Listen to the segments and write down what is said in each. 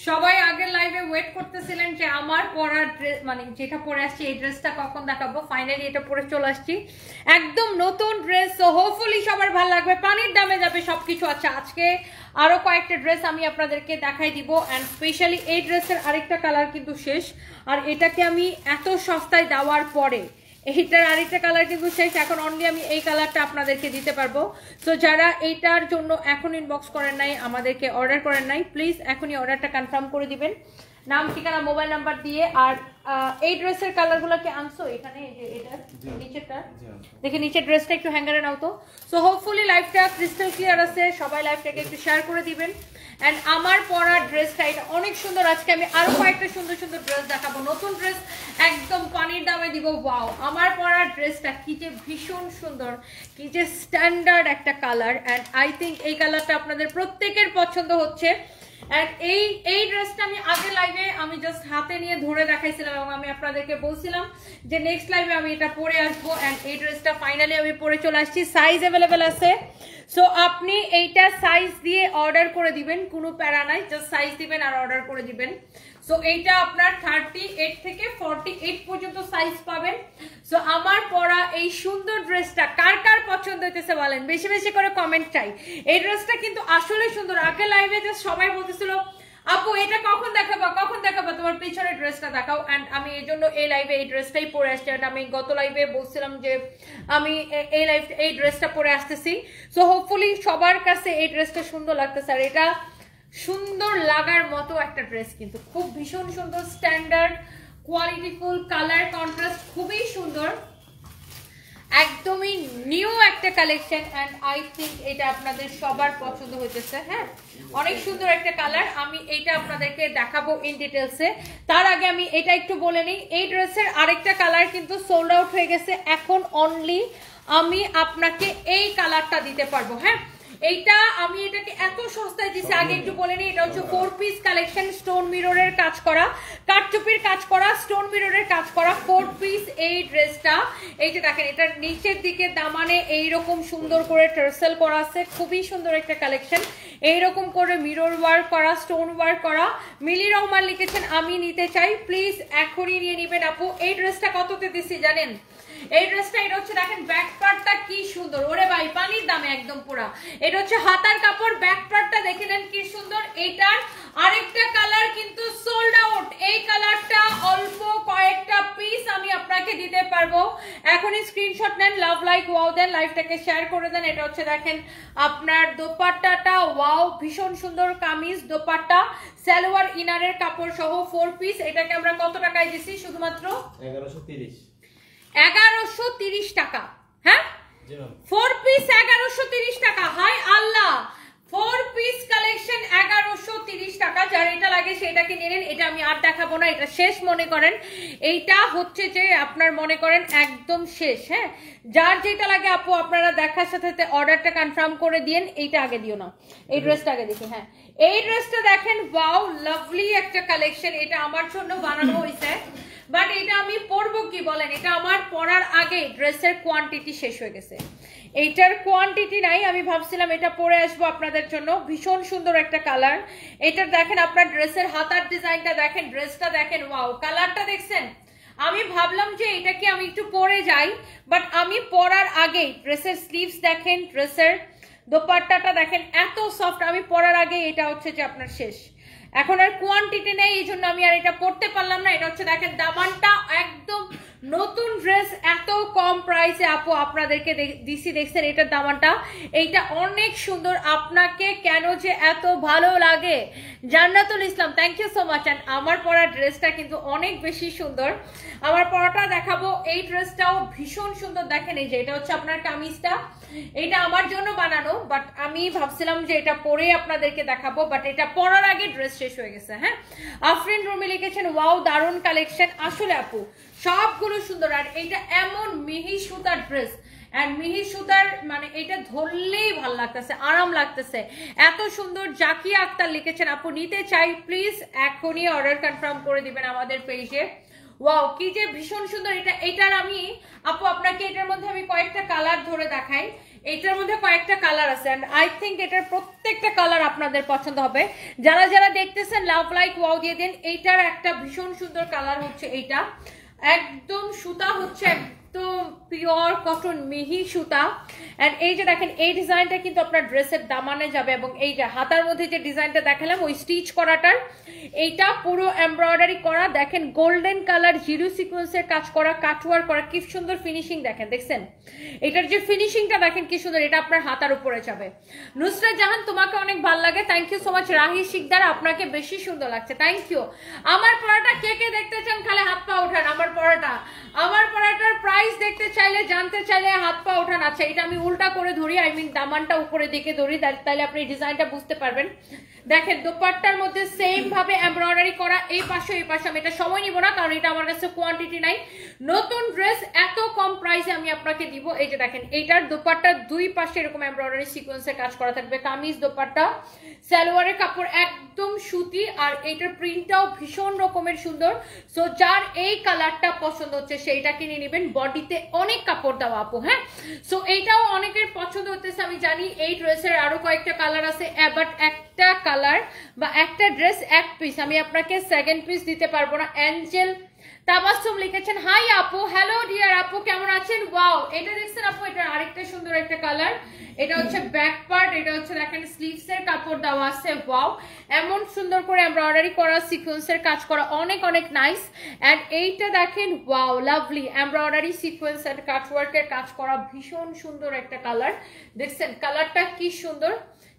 সবাই আগের লাইভে ওয়েট করতেছিলেন যে আমার পরার ড্রেস মানে যেটা পরে আসছি এই ড্রেসটা কখন দেখাবো। ফাইনালি এটা পরে চলে আসছি, একদম নতুন ড্রেস। সো হোপফুলি সবার ভালো লাগবে, পানির দামে যাবে সবকিছু। আচ্ছা, আজকে আরো কয়েকটা ড্রেস আমি আপনাদেরকে দেখাই দিব। অ্যান্ড স্পেশালি এই ড্রেসের আরেকটা কালার কিন্তু শেষ, আর এটাকে আমি এত সস্তায় দেওয়ার পরে এইটার আরেকটা কালার কিন্তু শেষ। এখন অনলি আমি এই কালারটা আপনাদেরকে দিতে পারবো। সো যারা এইটার জন্য এখন ইনবক্স করেন নাই, আমাদেরকে অর্ডার করেন নাই, প্লিজ এখনই অর্ডারটা কনফার্ম করে দিবেন নাম ঠিকানা মোবাইল নাম্বার দিয়ে। আর এই ড্রেসের কালারগুলোকে আনছো এখানে, এটা নিচেটা দেখে, নিচের ড্রেসটা একটু হ্যাঙ্গারে নাও তো। সো হোপফুলি লাইভটা ক্রিস্টাল ক্লিয়ার আছে, সবাই লাইভটাকে একটু শেয়ার করে দিবেন। অ্যান্ড আমার পরা ড্রেসটা এটা অনেক সুন্দর। আজকে আমি আরো কয়েকটা সুন্দর সুন্দর ড্রেস দেখাবো, নতুন ড্রেস একদম পানির দামে দিব। ওয়াও, আমার পরা ড্রেসটা কি যে ভীষণ সুন্দর, কি যে স্ট্যান্ডার্ড একটা কালার। অ্যান্ড আই থিঙ্ক এই কালারটা আপনাদের প্রত্যেকের পছন্দ হচ্ছে। অ্যান্ড এই ড্রেসটা আমি আগের লাইভে আমি জাস্ট হাতে নিয়ে ধরে দেখাইছিলাম এবং আমি আপনাদেরকে বলছিলাম যে নেক্সট লাইভে আমি এটা পরে আসবো। অ্যান্ড এই ড্রেসটা ফাইনালি আমি পরে চলে আসছি, সাইজ অ্যাভেলেবেল আছে। সো আপনি এইটা সাইজ দিয়ে অর্ডার করে দিবেন, কোনো প্যারা নাই, জাস্ট সাইজ দিবেন আর অর্ডার করে দিবেন। সো এইটা আপনার 38 থেকে 48 পর্যন্ত সাইজ পাবেন। সো আমার পরা এই সুন্দর ড্রেসটা কার কার পছন্দ হইতেছে বলেন, বেশি বেশি করে কমেন্ট চাই। এই ড্রেসটা কিন্তু আসলে সুন্দর। আগে লাইভে জাস্ট সবাই বলতেছিল আপু এটা কখন দেখাবো, কখন দেখাবো, তোমার পিছনের ড্রেসটা দেখাও। অ্যান্ড আমি এই জন্য এই লাইভে এই ড্রেসটাই পরে আসছি। অ্যান্ড আমি গত লাইভে বলছিলাম যে আমি এই ড্রেসটা পরে আসতেছি। সো হোপফুলি সবার কাছে এই ড্রেসটা সুন্দর লাগতেছে। আর এটা সুন্দর লাগার মতো একটা ড্রেস, কিন্তু খুব ভীষণ সুন্দর, স্ট্যান্ডার্ড, কোয়ালিটিফুল, কালার কন্ট্রাস্ট খুবই সুন্দর, একদমই নিউ একটা কালেকশন। অ্যান্ড আই থিঙ্ক এটা আপনাদের সবার পছন্দ হইতেছে। হ্যাঁ, অনেক সুন্দর একটা কালার। আমি এইটা আপনাদেরকে দেখাবো ইন ডিটেলসে। তার আগে আমি এটা একটু বলে নিই, এই ড্রেসের আরেকটা কালার কিন্তু সোল্ড আউট হয়ে গেছে। এখন অনলি আমি আপনাকে এই কালারটা দিতে পারবো। হ্যাঁ, এইটা আমি এটাকে এত সস্তায় দিছি, আগে একটু বলে নিই। এটা হচ্ছে 4 পিস কালেকশন, স্টোন মিররের কাজ করা, কাঠচুপির কাজ করা, স্টোন মিররের কাজ করা 4 পিস এই ড্রেসটা। এইটা দেখেন, এটার নিচের দিকে দামানে এইরকম সুন্দর করে টার্সেল করা আছে, খুবই সুন্দর একটা কালেকশন। এইরকম করে মিরর ওয়ার্ক করা, স্টোন ওয়ার্ক করা। মিলি রহমান লিখেছেন আমি নিতে চাই, প্লিজ এখনই নিয়ে নিবেন আপু। এই ড্রেসটা কততে দিছি জানেন? এই ড্রেসটা এটা হচ্ছে দেখেন ব্যাক পার্টটা কি সুন্দর, ওরে ভাই পানির দামে একদম পুরা। এটা হচ্ছে হাতার কাপড়, ব্যাক পার্টটা দেখে নেন কি সুন্দর। এটার আরেকটা কালার কিন্তু সোল্ড আউট। এই কালারটা অল্প কয়েকটা পিস আমি আপনাকে দিতে পারবো। এখনই স্ক্রিনশট নেন, লাভ লাইক ওয়াও দেন, লাইভটাকে শেয়ার করে দেন। এটা হচ্ছে দেখেন আপনার দোপাট্টাটা, ওয়াও ভীষণ সুন্দর কামিজ, দোপাট্টা, সালোয়ার, ইনারের কাপড় সহ 4 পিস। এটাকে আমরা কত টাকায় দিছি? শুধুমাত্র 1130 টাকা। হ্যাঁ, 4 পিস 1130 টাকা। হাই আল্লাহ, 4 পিস কালেকশন 1130 টাকা। যার এটা লাগে সেটাকে নিয়ে নেন। এটা আমি আর দেখাবো না, এটা শেষ মনে করেন। এইটা হচ্ছে যে আপনার মনে করেন একদম শেষ। হ্যাঁ, যার যেটা লাগে আপু আপনারা দেখার সাথে সাথে অর্ডারটা কনফার্ম করে দিন। এইটা আগে দিও না, এই ড্রেসটা আগে দেখি। হ্যাঁ, এই ড্রেসটা দেখেন, ওয়াও লাভলি একটা কালেকশন। এটা আমার জন্য বানানো হয়েছে, বাট এটা আমি পরবো কি বলেন, এটা আমার পরার আগে ড্রেসের কোয়ান্টিটি শেষ হয়ে গেছে, এইটার কোয়ান্টিটি নাই। আমি ভাবছিলাম এটা পরে আসবো আপনাদের জন্য। ভীষণ সুন্দর একটা কালার। এটার দেখেন আপনার ড্রেসের হাতার ডিজাইনটা দেখেন, ড্রেসটা দেখেন, ওয়াও কালারটা দেখছেন। আমি ভাবলাম যে এটাকে আমি একটু পরে যাই, বাট আমি পরার আগে ড্রেসের স্লিভস দেখেন, ড্রেসের দোপাট্টাটা দেখেন এত সফট। আমি পরার আগে এটা হচ্ছে যে আপনার শেষ, এখন আর কোয়ান্টিটি নেই, এই জন্য আমি আর এটা পড়তে পারলাম না। এটা হচ্ছে দেখেন দামানটা একদম নতুন ড্রেস, এত কম প্রাইসে আপু আপনাদেরকে দিছি, দেখছেন এটার দামানটা। এইটা অনেক সুন্দর, আপনাকে কেন যে এত ভালো লাগে। Jannatul Islam, thank you so much. And আমার পরা ড্রেসটা কিন্তু অনেক বেশি সুন্দর। আমার পরাটা দেখাবো, এই ড্রেসটাও ভীষণ সুন্দর। দেখেন এই যে এটা হচ্ছে আপনার কামিজটা, এটা আমার জন্য বানানো, বাট আমি ভাবছিলাম যে এটা পরে আপনাদেরকে দেখাবো, বাট এটা পরার আগে ড্রেস শেষ হয়ে গেছে। হ্যাঁ, আফরিন রুমি লিখেছেন ওয়াও দারুণ কালেকশন। আসলে আপু সবগুলো সুন্দর। আর এটা এমন মিহি সুতার ড্রেস, এন্ড মিহি সুতার মানে এটা ধরলেই ভালো লাগতেছে, আরাম লাগতেছে, এত সুন্দর। জাকিয়া আক্তার লিখেছেন আপু নিতে চাই, প্লিজ এখনই অর্ডার কনফার্ম করে দিবেন আমাদের পেজে। ওয়াও কি যে ভীষণ সুন্দর। এটার আমি আপু আপনাকে এটার মধ্যে আমি কয়েকটা কালার ধরে দেখাই। এটার মধ্যে কয়েকটা কালার আছে এন্ড আই থিংক এটার প্রত্যেকটা কালার আপনাদের পছন্দ হবে। যারা যারা দেখতেছেন লাভ লাইক ওয়াও দিয়ে দিন। এইটার একটা ভীষণ সুন্দর কালার হচ্ছে এইটা, একদম সুতা হচ্ছে একদম পিওর কটন মিহি সুতা। এন্ড এই যে দেখেন এই ডিজাইনটা কিন্তু আপনার ড্রেসের দামানে যাবে এবং এই যে হাতার মধ্যে যে ডিজাইনটা দেখালাম ওই স্টিচ করাটার এইটা পুরো এমব্রয়ডারি করা, দেখেন গোল্ডেন কালার জিরো সিকোয়েন্সের কাজ করা, কাটওয়ার্ক করা, কি সুন্দর ফিনিশিং দেখেন, দেখছেন এটার যে ফিনিশিংটা দেখেন কি সুন্দর, এটা আপনার হাতার উপরে যাবে। নুসরাত জাহান তোমাকে অনেক ভালো লাগে, thank you so much. Rahi Shikdar আপনাকে বেশি সুন্দর লাগছে, থ্যাংক ইউ। আমার পড়াটা কে কে দেখতে চান খালি হাত পা ওঠান। আমার পড়াটার প্রাইস দেখতে চাইলে জানতে চাইলে হাত পা ওঠান। আচ্ছা এটা আমি উল্টা করে ধরি, আই মিন দামানটা উপরে দিকে ধরি, তাহলে আপনি ডিজাইনটা বুঝতে পারবেন। দেখেন দোপাট্টার মধ্যে সেম ভাবে এমব্রয়ডারি করা, এই পাশে এই পাশে। আমি এটা সময় নিব না কারণ এটা আমার কাছে কোয়ান্টিটি নাই। নতুন ড্রেস এত কম প্রাইসে আমি আপনাকে দিব। এই যে দেখেন এইটার দোপাট্টার দুই পাশে এরকম এমব্রয়ডারি সিকোয়েন্সের কাজ করা থাকবে, কামিজ দোপাট্টা, সালোয়ারের কাপড় একদম সুতি, আর এইটার প্রিন্টটাও ভীষণ রকমের সুন্দর। সো যার এই কালারটা পছন্দ হচ্ছে সেইটা কিনে নেবেন। বডিতে অনেক কাপড় দেওয়া আপু, হ্যাঁ। সো এইটাও অনেকের পছন্দ হতেছে আমি জানি। এই ড্রেসের আরো কয়েকটা কালার আছে, বাট একটা কালার বা একটা ড্রেস এক পিস, আমি আপনাকে সেকেন্ড পিস দিতে পারবো না। অ্যাঞ্জেল তাবাসসুম লিখেছেন হাই আপু, হ্যালো ডিয়ার আপু কেমন আছেন। ওয়াও এটা দেখছেন আপু, এটা আরেকটা সুন্দর একটা কালার। এটা হচ্ছে ব্যাক পার্ট, এটা হচ্ছে দেখেন স্লিভস এর কাপড় দেওয়া আছে। ওয়াও এমন সুন্দর করে এমব্রয়ডারি করা, সিকোয়েন্সের কাজ করা, অনেক অনেক নাইস। এন্ড এইটা দেখেন wow lovely embroidery sequins and কাটওয়ার্কের কাজ করা, ভীষণ সুন্দর একটা কালার। দেখছেন কালারটা কি সুন্দর,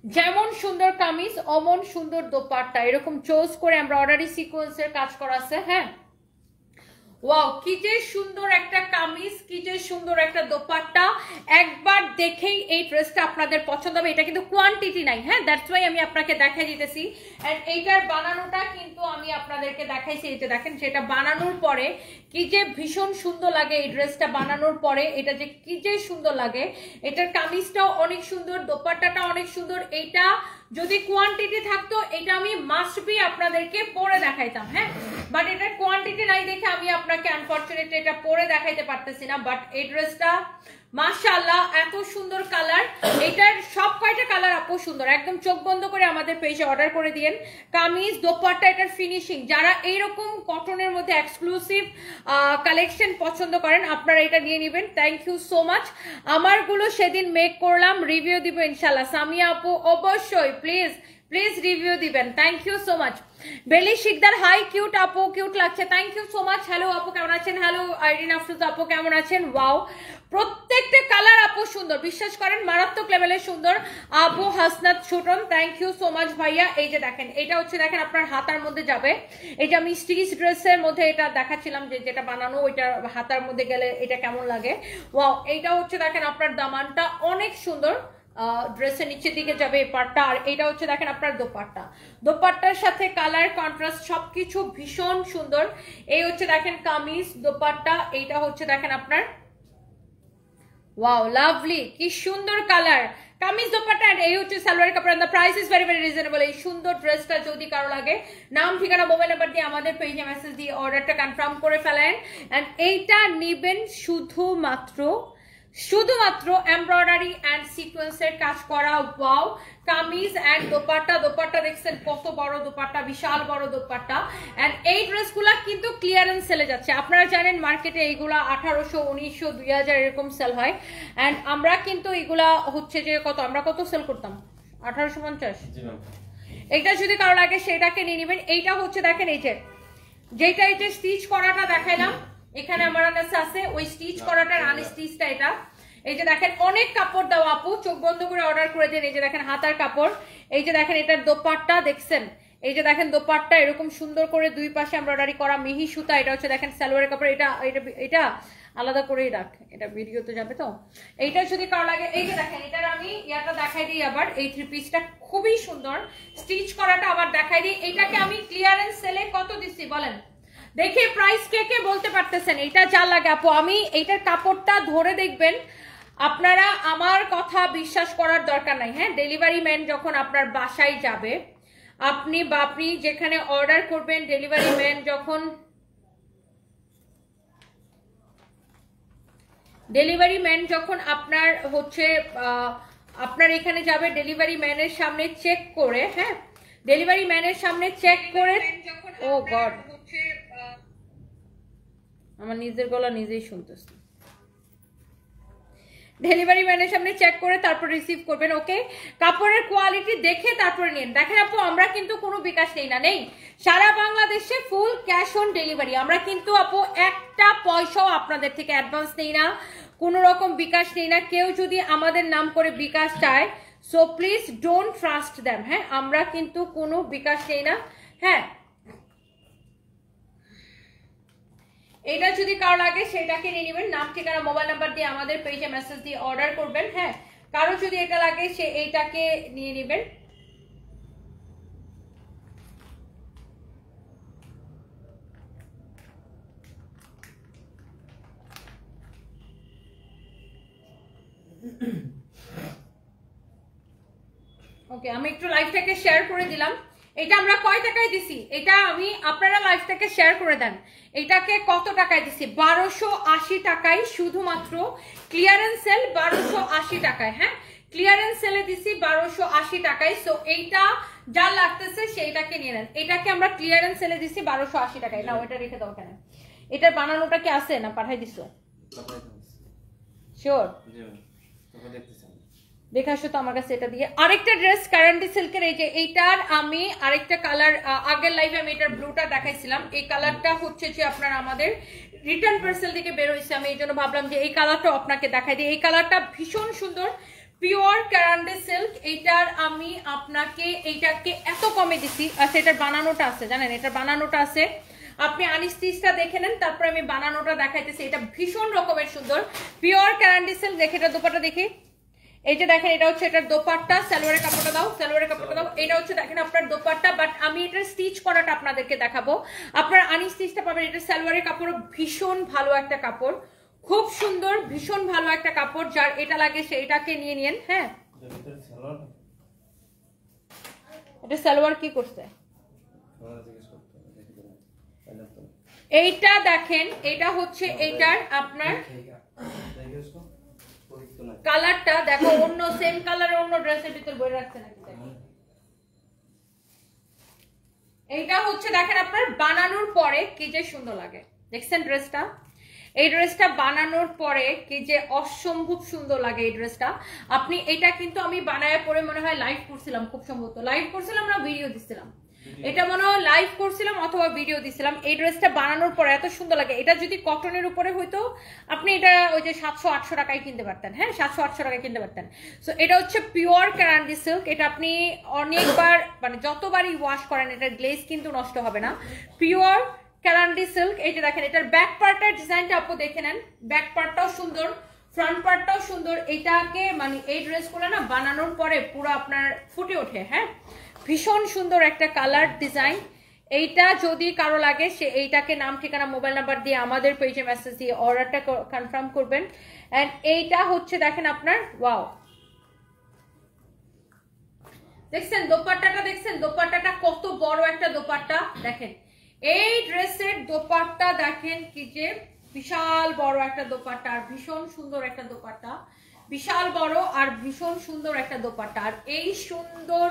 যেমন সুন্দর কামিজ অমন সুন্দর দোপাট্টা, এরকম চোজ করে এমব্রয়ডারি সিকোয়েন্সের কাজ করা আছে। হ্যাঁ ওয়াও কি যে সুন্দর একটা কামিজ, কি যে সুন্দর একটা দোপাট্টা, একবার দেখেই এই ড্রেসটা আপনাদের পছন্দ হবে। এটা কিন্তু কোয়ান্টিটি নাই, হ্যাঁ দ্যাটস ওয়াই আমি আপনাকে দেখাই দিতেছি। এন্ড এইটার বানানোটা কিন্তু আমি আপনাদেরকে দেখাইছি, এই যে দেখেন সেটা বানানোর পরে কি যে ভীষণ সুন্দর লাগে। এই ড্রেসটা বানানোর পরে এটা যে কি যে সুন্দর লাগে। এটার কামিজটাও অনেক সুন্দর, দোপাট্টাটা অনেক সুন্দর। এইটা যদি কোয়ান্টিটি থাকতো এটা আমি মাস্ট বি আপনাদেরকে পরে দেখাইতাম, হ্যাঁ বাট এটার কোয়ান্টিটি নাই দেখে আমি আপনাকে আনফরচুনেটলি এটা পরে দেখাইতে পারতেছি না। বাট এই ড্রেসটা মাশাআল্লাহ এত সুন্দর কালার, এটার সব কয়টা কালার আপু সুন্দর, একদম চোখ বন্ধ করে আমাদের পেজে অর্ডার করে দিয়েন। কামিজ দোপাট্টা এটার ফিনিশিং, যারা এইরকম কটনের মধ্যে এক্সক্লুসিভ কালেকশন পছন্দ করেন আপনারা এটা নিয়ে নেবেন। Thank you so much. আমারগুলো সেদিন মেক করলাম, রিভিউ দিব ইনশাল্লাহ। সামিয়া আপু অবশ্যই প্লিজ প্লিজ রিভিউ দিবেন, thank you so much. Beli Shikder hi cute আপু, কিউট লাগছে, thank you so much. Hello আপু কেমন আছেন, হ্যালো আইরিন আফরোজ আপু কেমন আছেন। ওয়াও প্রত্যেকটা কালার আপু সুন্দর, বিশ্বাস করেন মারাত্মক লেভেলের সুন্দর। Abu Hasnat Chhoton thank you so much ভাইয়া। এই যে দেখেন এটা হচ্ছে দেখেন আপনার হাতার মধ্যে যাবে, এই যে আমি স্টিচ ড্রেসের মধ্যে এটা দেখাচ্ছিলাম যে যেটা বানানো, ওইটা হাতার মধ্যে গেলে এটা কেমন লাগে। ওয়াও এইটা হচ্ছে দেখেন আপনার দামানটা অনেক সুন্দর, ড্রেসের নিচের দিকে যাবে এই পার্টটা। আর এটা হচ্ছে দেখেন আপনার দোপাট্টা, দোপাট্টার সাথে কালার কন্ট্রাস্ট সবকিছু ভীষণ সুন্দর। এই হচ্ছে দেখেন কামিজ দোপাট্টা, এইটা হচ্ছে দেখেন আপনার ওয়াও লাভলি কি সুন্দর কালার কামিজ দোপাট্টা। এন্ড এই হচ্ছে সালোয়ার কাপড়, and the price is very very reasonable. এই সুন্দর ড্রেসটা যদি কারো লাগে নাম ঠিকানা মোবাইল নাম্বার দিয়ে আমাদের পেজে মেসেজ দিয়ে অর্ডারটা কনফার্ম করে ফেলেন। এন্ড এইটা নেবেন শুধুমাত্র এমব্রয়ডারি এন্ড সিকোয়েন্সের কাজ করা। ওয়াও কামিজ এন্ড দোপাট্টা, দোপাট্টা দেখছেন কত বড় দোপাট্টা, বিশাল বড় দোপাট্টা। এন্ড এই ড্রেসগুলা কিন্তু ক্লিয়ারেন্স সেলে যাচ্ছে। আপনারা জানেন মার্কেটে এইগুলা 1800, 1900, 2000 এরকম সেল হয়। এন্ড আমরা কিন্তু এগুলা হচ্ছে যে আমরা কত সেল করতাম, 1850। এইটা যদি কারো লাগে সেটাকে নিয়ে নেবেন। এইটা হচ্ছে দেখেন এই যে যেটা এই যে স্টিচ করাটা দেখাইলাম, এখানে আমার কাছে আছে ওই স্টিচ করাটার আনস্টিচটা। এটা এই যে দেখেন অনেক কাপড় দাও আপু, চোখ বন্ধ করে অর্ডার করে দেন। এই যে দেখেন হাতার কাপড়, এই যে দেখেন এটার দোপাট্টা দেখছেন, এই যে দেখেন দোপাট্টা এরকম সুন্দর করে দুই পাশে এমব্রয়ডারি করা মিহি সুতা। এটা হচ্ছে দেখেন সালোয়ারের কাপড়, এটা আলাদা করেই রাখ, এটা ভিডিওতে যাবে তো। এইটা যদি কারো লাগে এই যে দেখেন এটার আমি ইয়াটা দেখাই দিই আবার, এই থ্রি পিসটা খুবই সুন্দর, স্টিচ করাটা আবার দেখাই দিই। এইটাকে আমি ক্লিয়ারেন্স সেলে কত দিচ্ছি বলেন দেখে, প্রাইস কে কে বলতে পারতেছেন। এটা যা লাগে আপু, আমি এইটার কাপড়টা ধরে দেখবেন, আপনারা আমার কথা বিশ্বাস করার দরকার নাই। হ্যাঁ ডেলিভারি ম্যান যখন আপনার বাসায় যাবে, আপনি যেখানে অর্ডার করবেন, ডেলিভারি ম্যান যখন ডেলিভারি ম্যান যখন আপনার হচ্ছে আপনার এখানে যাবে, ডেলিভারি ম্যানের সামনে চেক করে, হ্যাঁ ডেলিভারি ম্যানের সামনে চেক করে, ও গড আমার নিজের গলা নিজেই শুনতেছি, ডেলিভারি ম্যানের সামনে চেক করে তারপর রিসিভ করবেন। ওকে, কাপড়ের কোয়ালিটি দেখে তারপরে নিন। দেখেন আপু, আমরা কিন্তু কোনো বিকাশ নেই না, নেই, সারা বাংলাদেশে ফুল ক্যাশ অন ডেলিভারি। আমরা কিন্তু আপু একটা পয়সাও আপনাদের থেকে অ্যাডভান্স নেই না, কোনো রকম বিকাশ নেই না। কেউ যদি আমাদের নাম করে বিকাশ চায়, so please don't trust them. হ্যাঁ, আমরা কিন্তু কোনো বিকাশ নেই না। হ্যাঁ, এটা যদি কারো লাগে সেটাকে নিয়ে নেবেন, নাম ঠিকানা মোবাইল নাম্বার দিয়ে আমাদের পেজে মেসেজ দিয়ে অর্ডার করবেন। হ্যাঁ, কারো যদি এটা লাগে সে এইটাকে নিয়ে নেবেন। ওকে, আমি একটু লাইভটাকে শেয়ার করে দিলাম। এটা আমরা কয় টাকায় দিছি, এটা আমি, আপনারা লাইভটাকে শেয়ার করে দেন। এটাকে কত টাকায় দিছি? 1280 টাকায়, শুধুমাত্র ক্লিয়ারেন্স সেল 1280 টাকায়। হ্যাঁ, ক্লিয়ারেন্স সেলে দিছি 1280 টাকায়। সো এইটা যা লাগতেছে সেইটাকে নিয়ে নেন। এটাকে আমরা ক্লিয়ারেন্স সেলে দিছি 1280 টাকায়। না, ওটা রেখে দাও। কেন, এটার বানানোটা কি আছে না পাঠাই দিছো? শিওর দেখে আসো তো আমার কাছে এটা দিয়ে। আরেকটা ড্রেস কারেন্টি সিল্কের, এই যে এইটার আমি আরেকটা কালার, আগের লাইভে আমি এটার ব্লুটা দেখাইছিলাম। এই কালারটা হচ্ছে যে আপনার আমাদের রিটার্ন পার্সেল থেকে বের হয়েছে, আমি এই জন্য ভাবলাম যে এই কালারটা আপনাকে দেখাই দিই। এই কালারটা ভীষণ সুন্দর, পিওর ক্যারান্ডি সিল্ক। এইটার আমি আপনাকে এইটাকে এত কমে দিছি। আচ্ছা, এটার বানানোটা আছে জানেন, এটার বানানোটা আছে, আপনি আনিস্টিচটা দেখে নেন, তারপরে আমি বানানোটা দেখাইতেছি। এটা ভীষণ রকমের সুন্দর পিওর ক্যারান্ডি সিল্ক। দেখে এটা দোপাটা দেখি, এই যে দেখেন এটা হচ্ছে এটার দোপাট্টা। সালোয়ারের কাপড়টা দাও, সালোয়ারের কাপড়টা দাও। এটা হচ্ছে দেখেন আপনার দোপাট্টা, বাট আমি এটার স্টিচ করাটা আপনাদেরকে দেখাবো। আপনারা আনস্টিচটা পাবেন। এটা সালোয়ারের কাপড়, ভীষণ ভালো একটা কাপড়, খুব সুন্দর, ভীষণ ভালো একটা কাপড়। যার এটা লাগে সে এটাকে নিয়ে নিন। হ্যাঁ, এটা সালোয়ার কি করছে এইটা দেখেন, এটা হচ্ছে এইটার আপনার কালারটা দেখো, অন্য সেম কালারের অন্য ড্রেসের ভিতর বই রাখছে নাকি। এইটা হচ্ছে দেখেন আপনার বানানোর পরে কি যে সুন্দর লাগে, দেখছেন ড্রেসটা? এই ড্রেসটা বানানোর পরে কি যে অসম্ভব সুন্দর লাগে এই ড্রেসটা। আপনি এটা কিন্তু আমি বানায় পরে মনে হয় লাইভ করছিলাম, খুব সম্ভবত লাইভ করছিলাম না ভিডিও দিছিলাম, এটা মনে হয় লাইভ করছিলাম অথবা ভিডিও দিছিলাম। এই ড্রেসটা বানানোর পরে এত সুন্দর লাগে। এটা যদি কটনের উপরে হইতো আপনি এটা ওই যে 700-800 টাকায় কিনতে পারতেন। হ্যাঁ, 700-800 টাকায় কিনতে পারতেন। সো এটা হচ্ছে পিওর ক্যারান্ডি সিল্ক। এটা আপনি অনেকবার মানে যতবারই ওয়াশ করেন এটার গ্লেজ কিন্তু নষ্ট হবে না। Pure Karandi silk. এই যে দেখেন এটার ব্যাক পার্টের ডিজাইনটা আপু দেখে নেন, ব্যাক পার্টটাও সুন্দর, ফ্রন্ট পার্টটাও সুন্দর। এটাকে মানে এই ড্রেসগুলো না বানানোর পরে পুরো আপনার ফুটে ওঠে। হ্যাঁ, ভীষণ সুন্দর একটা কালার ডিজাইন। এইটা যদি কারো লাগে সে এইটাকে নাম ঠিকানা মোবাইল নাম্বার দিয়ে আমাদের পেজে মেসেজ দিয়ে অর্ডারটা কনফার্ম করবেন। এন্ড এইটা হচ্ছে দেখেন আপনার, ওয়াও দেখছেন দোপাট্টাটা, দেখছেন দোপাট্টাটা কত বড় একটা দোপাট্টা। দেখেন এই ড্রেসের দোপাট্টা দেখেন কি যে বিশাল বড় একটা দোপাট্টা, আর ভীষণ সুন্দর একটা দোপাট্টা, বিশাল বড় আর ভীষণ সুন্দর একটা দোপাট্টা। আর এই সুন্দর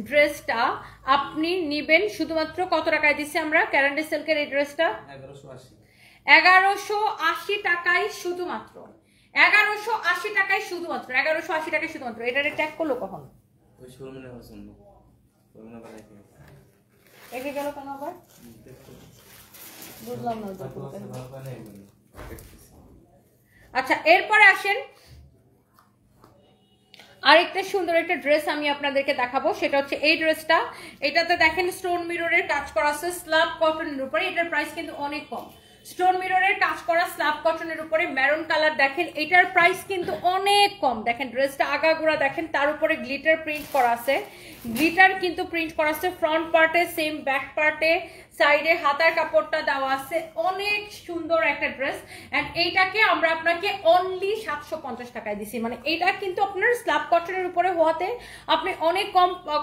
ড্রেসটা আপনি নিবেন শুধুমাত্র কত টাকায় দিচ্ছি আমরা ক্যারান্ডি সিল্কের এই ড্রেসটা? 1180 টাকায় শুধুমাত্র, 1180 টাকায় শুধুমাত্র, 1180 টাকায় শুধুমাত্র। এটারে ট্যাগ করলো কখন? ওই শোরুমে পছন্দ একে গেল কেন আবার বুঝলাম না। আচ্ছা, এরপরে আসেন আরেকটা সুন্দর একটা ড্রেস আমি আপনাদেরকে দেখাবো। সেটা হচ্ছে এই ড্রেসটা। এটাতে দেখেন স্টোন মিররের কাজ করা আছে স্ল্যাব কটনের উপরে। এটার প্রাইস কিন্তু অনেক কম। স্টোন মিররের কাজ করা স্ল্যাব কটনের উপরে মেরুন কালার, দেখেন এটার প্রাইস কিন্তু অনেক কম। দেখেন ড্রেসটা আগাগোড়া দেখেন, তার উপরে গ্লিটার প্রিন্ট করা আছে, গ্লিটার কিন্তু প্রিন্ট করা আছে ফ্রন্ট পার্টে, সেম ব্যাক পার্টে, সাইডে হাতার কাপড়টা দেওয়া আছে। অনেক সুন্দর একটা ড্রেস। এন্ড এইটাকে আমরা আপনাকে অনলি 750 টাকায় দিছি। মানে এটা কিন্তু আপনার স্ল্যাব কটনের উপরে হওয়াতে আপনি অনেক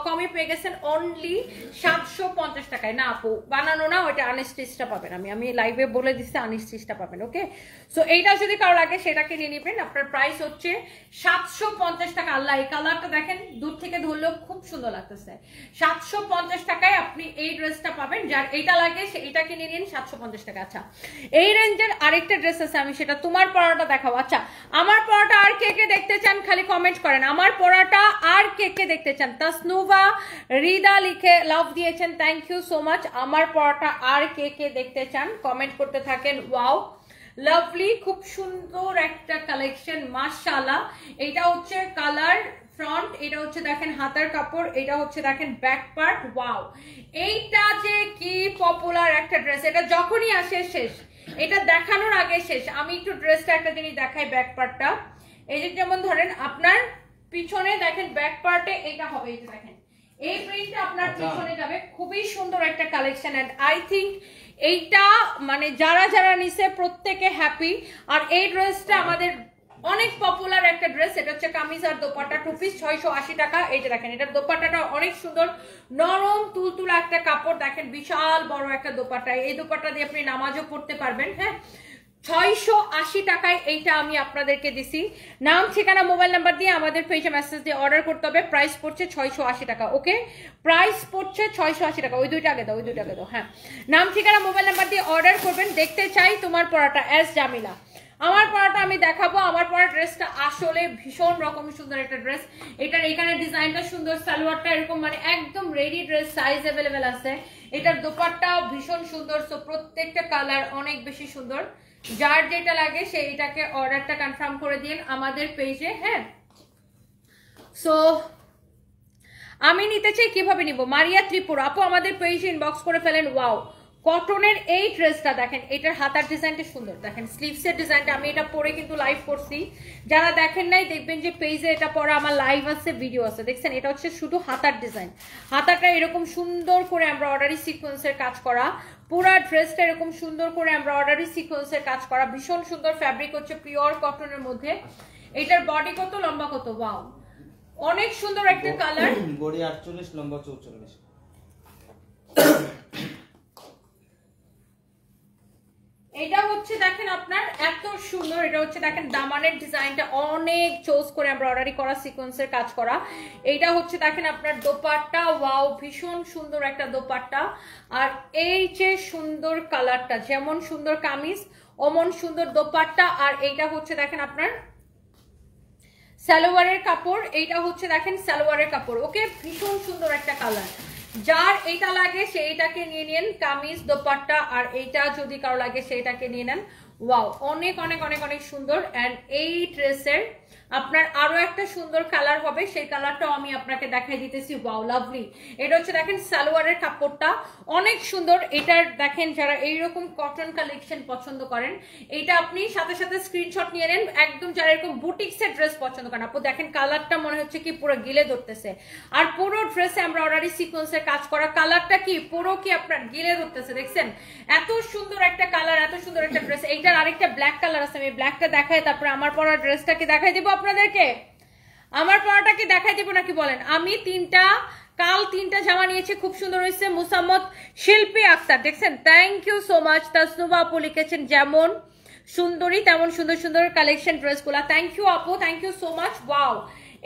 কমে পেয়ে গেছেন, অনলি 750 টাকায়। না আপু, বানানো না, ওইটা আনস্টিচটা পাবেন। আমি লাইভে বলে বলে দিচ্ছে 29টা পাবেন। ওকে, সো এইটা যদি কারো লাগে সেটাকে নিয়ে নেবেন। আপনার প্রাইস হচ্ছে 750 টাকা। আল্লাহ, এই কালারটা দেখেন, দূর থেকে ধরলেও খুব সুন্দর লাগতেছে। 750 টাকায় আপনি এই ড্রেসটা পাবেন। যার এইটা লাগে সে এটা কিনে নিন 750 টাকা। আচ্ছা, এই রেঞ্জের আরেকটা ড্রেস আছে, আমি সেটা তোমার পরাটা দেখাবো। আচ্ছা, আমার পরাটা আর কে কে দেখতে চান খালি কমেন্ট করেন, আমার পরাটা আর কে কে দেখতে চান। তাসনুভা রিদা লিখে লাভ দিয়েছেন, থ্যাংক ইউ সো মাচ। আমার পরাটা আর কে কে দেখতে চান কমেন্ট করতে থাকেন। ওয়াও, লাভলি, খুব সুন্দর একটা কালেকশন, মাশাআল্লাহ। এটা হচ্ছে কালার ফ্রন্ট, এটা হচ্ছে দেখেন হাতার কাপড়, এটা হচ্ছে দেখেন ব্যাক পার্ট। ওয়াও, এইটা যে কি পপুলার একটা ড্রেস, এটা যখনই আসে শেষ, এটা দেখানোর আগে শেষ। আমি একটু ড্রেসটা একটা জিনিস দেখাই, ব্যাক পার্টটা। এই যে যেমন ধরেন আপনার পিছনে দেখেন ব্যাক পার্টে এটা হবে, এই যে দেখেন এই প্রিন্টটা আপনার পিছনে যাবে, খুবই সুন্দর একটা কালেকশন। এন্ড আই থিংক এইটা মানে যারা যারা নিছে প্রত্যেকে হ্যাপি। আর এই ড্রেসটা আমাদের অনেক পপুলার একটা ড্রেস। এটা হচ্ছে কামিজ আর দোপাট্টা, 2 পিস 680 টাকা। এই যে দেখেন এটার দোপাট্টাটা অনেক সুন্দর, নরম তুলতুলা একটা কাপড়, দেখেন বিশাল বড় একটা দোপাট্টা। এই দোপাট্টা দিয়ে আপনি নামাজও পড়তে পারবেন। হ্যাঁ, 680 টাকায় এইটা আমি আপনাদেরকে দিছি। নাম ঠিকানা মোবাইল নাম্বার দিয়ে আমাদের পেজে মেসেজ দিয়ে অর্ডার করতে হবে। প্রাইস পড়ছে 680 টাকা। ওকে, প্রাইস পড়ছে 680 টাকা। ওই দুইটা আগে দাও, ওই দুইটা আগে দাও। হ্যাঁ, নাম ঠিকানা মোবাইল নাম্বার দিয়ে অর্ডার করবেন। দেখতে চাই তোমার পরাটা, এস জামিলা। আমার পরাটা আমি দেখাবো। আমার পরা ড্রেসটা আসলে ভীষণ রকম সুন্দর একটা ড্রেস। এটার এখানে ডিজাইনটা সুন্দর, সালোয়ারটা এরকম মানে একদম রেডি ড্রেস, সাইজ অ্যাভেলেবেল আছে। এটার দোপাট্টাও ভীষণ সুন্দর। সো প্রত্যেকটা কালার অনেক বেশি সুন্দর। যার যেটা লাগে সে এটাকে অর্ডারটা কনফার্ম করে দিন আমাদের পেজে। হ্যাঁ, সো আমি নিতে চাই, কিভাবে নিব? মারিয়া ত্রিপুরা আপু আমাদের পেজে ইনবক্স করে ফেলেন। ওয়াও, কটনের এই ড্রেসটা দেখেন, এটার হাতার ডিজাইনটা সুন্দর, দেখেন স্লিভসের ডিজাইনটা। আমি এটা পরে কিন্তু লাইভ করছি, যারা দেখেন নাই দেখবেন যে পেজে এটা পরে আমার লাইভ আছে, ভিডিও আছে, দেখছেন। এটা হচ্ছে শুধু হাতার ডিজাইন, হাতাটা এরকম সুন্দর করে এমব্রয়ডারি সিকোয়েন্সের কাজ করা, পুরা ড্রেসটা এরকম সুন্দর করে এমব্রয়ডারি সিকোয়েন্সের কাজ করা, ভীষণ সুন্দর। ফ্যাব্রিক হচ্ছে পিওর কটনের মধ্যে। এটার বডি কত, লম্বা কত? ওয়াও, অনেক সুন্দর একটা কালার। বডি 48, লম্বা 44। এটা হচ্ছে দেখেন আপনার এত সুন্দর। এটা হচ্ছে দেখেন দামানের ডিজাইনটা অনেক চোজ করে এমব্রয়ডারি করা, সিকোয়েন্সের কাজ করা। এইটা হচ্ছে দেখেন আপনার দোপাট্টা। ওয়াও, ভীষণ সুন্দর একটা দোপাট্টা। আর এই যে সুন্দর কালারটা, যেমন সুন্দর কামিজ অমন সুন্দর দোপাট্টা। আর এইটা হচ্ছে দেখেন আপনার সালোয়ারের কাপড়, এইটা হচ্ছে দেখেন সালোয়ারের কাপড়। ওকে, ভীষণ সুন্দর একটা কালার। যার এইটা লাগে সেইটাকে নিয়ে নেন, কামিজ দোপাট্টা। আর এইটা যদি কারো লাগে সেইটাকে নিয়ে নেন। ওয়াও, অনেক অনেক অনেক অনেক সুন্দর। এন্ড এই ড্রেসের আপনার আরো একটা সুন্দর কালার হবে, সেই কালারটাও আমি আপনাকে দেখাই দিতেছি। Wow, lovely. এটা হচ্ছে দেখেন সালোয়ারের কাপড়টা অনেক সুন্দর। এটার দেখেন যারা এইরকম কটন কালেকশন পছন্দ করেন, এটা আপনি সাথে সাথে স্ক্রিনশট নিয়ে নেন। একদম যারা এরকম বুটিক্সের ড্রেস পছন্দ করেন, আপু দেখেন কালারটা মনে হচ্ছে কি পুরো গিলে ধরতেছে। আর পুরো ড্রেসে এমব্রয়ডারি সিকোয়েন্সের কাজ করা, কালারটা কি পুরো কি আপনার গিলে ধরতেছে, দেখছেন? এত সুন্দর একটা কালার, এত সুন্দর একটা ড্রেস। এইটার আরেকটা ব্ল্যাক কালার আছে, আমি ব্ল্যাকটা দেখাই, তারপরে আমার পরা ড্রেসটাকে দেখাই দিব আপনাদেরকে। আমার পরাটাকে দেখাই দিব নাকি বলেন? আমি কাল তিনটা জামা নিয়েছি, খুব সুন্দর হয়েছে। মুসাম্মদ শিল্পী আক্তার, দেখছেন, thank you so much. Tasnuva আপু লিখেছেন যেমন সুন্দরী তেমন সুন্দর সুন্দর কালেকশন ড্রেসগুলা। থ্যাংক ইউ আপু, thank you so much. Wow,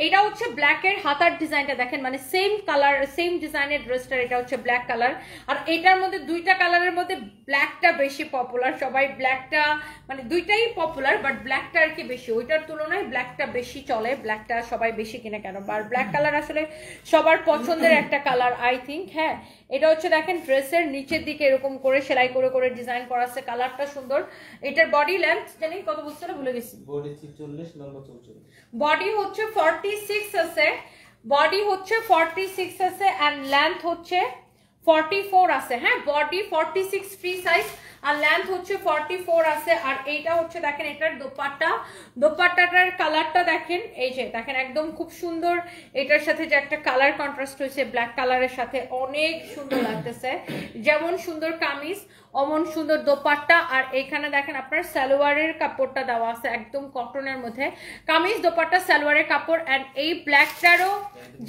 এটা হচ্ছে ব্ল্যাকের হাতার ডিজাইনটা দেখেন, মানে সেম কালার সেম ডিজাইনের ড্রেসটা। এটা হচ্ছে ব্ল্যাক কালার। আর এটার মধ্যে দুইটা কালারের মধ্যে ব্ল্যাকটা বেশি পপুলার। সবাই ব্ল্যাকটা মানে দুইটাই পপুলার, বাট ব্ল্যাকটা আর কি বেশি, ওইটার তুলনায় ব্ল্যাকটা বেশি চলে। ব্ল্যাকটা সবাই বেশি কিনে কেন, আর ব্ল্যাক কালার আসলে সবার পছন্দের একটা কালার আই থিঙ্ক। হ্যাঁ, এটা হচ্ছে দেখেন ড্রেসের নিচের দিকে এরকম করে সেলাই করে করে ডিজাইন করা আছে, কালারটা সুন্দর। এটার বডি লেন্থ জানি কত বুঝতে ভুলে গেছি, বডি 46, লম্বা 44। বডি হচ্ছে 46 আছে, বডি হচ্ছে 46 আছে এন্ড লেন্থ হচ্ছে 44 আছে। হ্যাঁ, বডি 46 ফ্রি সাইজ আর লেন্থ হচ্ছে 44 আছে। আর এইটা হচ্ছে দেখেন এটার দোপাট্টা, দোপাট্টাটার কালারটা দেখেন, এই যে দেখেন একদম খুব সুন্দর। এটার সাথে যে একটা কালার কন্ট্রাস্ট হয়েছে ব্ল্যাক কালারের সাথে, অনেক সুন্দর লাগতেছে। যেমন সুন্দর কামিজ অমন সুন্দর দোপাট্টা। আর এখানে দেখেন আপনার সালোয়ারের কাপড়টা দেওয়া আছে একদম কটনের মধ্যে, কামিজ দোপাট্টা সালোয়ারের কাপড়। এন্ড এই ব্ল্যাকটারও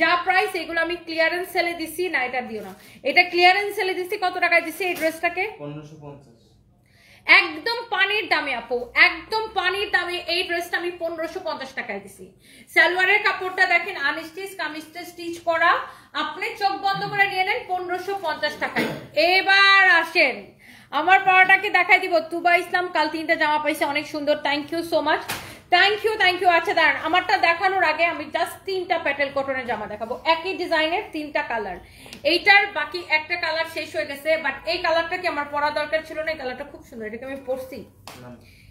যা প্রাইস, এগুলো আমি ক্লিয়ারেন্স সেলে দিছি না, এটা দিও না, এটা ক্লিয়ারেন্স সেলে দিছি। কত টাকায় দিছি এই ড্রেসটাকে? 1550। একদম পানির দামে আপু, একদম পানির দামে এই ড্রেসটা আমি 1550 টাকায় দিছি। সালোয়ারের কাপড়টা দেখেন আনস্টিচ, কামিজটা স্টিচ করা, আপনি চোখ বন্ধ করে নিয়ে নেন 1550 টাকায়। এবার আসেন আমার পরাটাকে দেখাই দিব। তুবা ইসলাম কাল 3টা জামা পাইছে, অনেক সুন্দর, thank you so much, thank you thank you. আচ্ছা দাঁড়ান, আমারটা দেখানোর আগে আমি জাস্ট 3টা প্যাটেল কটনের জামা দেখাবো, একই ডিজাইনের 3টা কালার। এইটার বাকি একটা কালার শেষ হয়ে গেছে, বাট এই কালারটা কি আমার পরা দরকার ছিল না, এই কালারটা খুব সুন্দর, এটাকে আমি পরছি,